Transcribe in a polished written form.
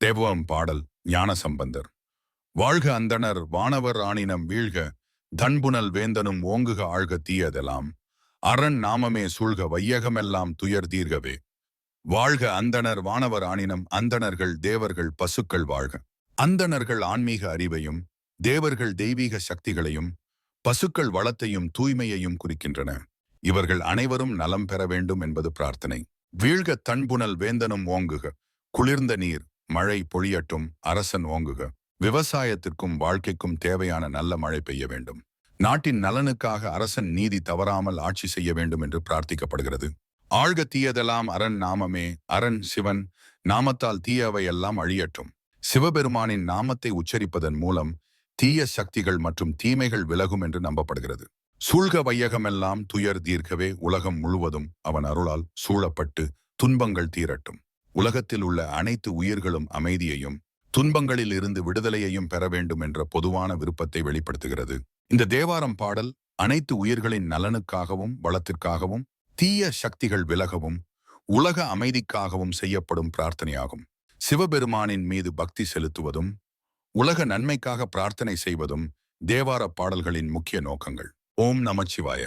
தேவம் பாடல் ஞானசம்பந்தர். வாழ்க அந்தணர் வானவர் ஆணினம் வீழ்க, தன்புனல் வேந்தனும் ஓங்குக ஆழ்க தீயதெல்லாம், அரண் நாமமே சூழ்க வையகமெல்லாம் துயர் தீர்கவே. வாழ்க அந்தணர் வானவர் ஆணினம். அந்தணர்கள் தேவர்கள் பசுக்கள் வாழ்க. அந்தணர்கள் ஆன்மீக அறிவையும் தேவர்கள் தெய்வீக சக்திகளையும் பசுக்கள் வளத்தையும் தூய்மையையும் குறிக்கின்றன. இவர்கள் அனைவரும் நலம் பெற வேண்டும் என்பது பிரார்த்தனை. வீழ்க தன்புனல் வேந்தனும் ஓங்குக. குளிர்ந்த நீர் மழை பொழியட்டும், அரசன் ஓங்குக. விவசாயத்திற்கும் வாழ்க்கைக்கும் தேவையான நல்ல மழை பெய்ய வேண்டும். நாட்டின் நலனுக்காக அரசன் நீதி தவறாமல் ஆட்சி செய்ய வேண்டும் என்று பிரார்த்திக்கப்படுகிறது. ஆழ்க தீயதெல்லாம் அரண் நாமமே. அரண் சிவன் நாமத்தால் தீயவை எல்லாம் அழியட்டும். சிவபெருமானின் நாமத்தை உச்சரிப்பதன் மூலம் தீய சக்திகள் மற்றும் தீமைகள் விலகும் என்று நம்பப்படுகிறது. சூழ்க வையகமெல்லாம் துயர் தீர்க்கவே. உலகம் முழுவதும் அவன் அருளால் சூழப்பட்டு துன்பங்கள் தீரட்டும். உலகத்தில் உள்ள அனைத்து உயிர்களும் அமைதியையும் துன்பங்களில் இருந்து விடுதலையையும் பெற வேண்டும் என்ற பொதுவான விருப்பத்தை வெளிப்படுத்துகிறது. இந்த தேவாரம் பாடல் அனைத்து உயிர்களின் நலனுக்காகவும் வளத்திற்காகவும் தீய சக்திகள் விலகவும் உலக அமைதிக்காகவும் செய்யப்படும் பிரார்த்தனையாகும். சிவபெருமானின் மீது பக்தி செலுத்துவதும் உலக நன்மைக்காக பிரார்த்தனை செய்வதும் தேவார பாடல்களின் முக்கிய நோக்கங்கள். ஓம் நமச்சிவாய.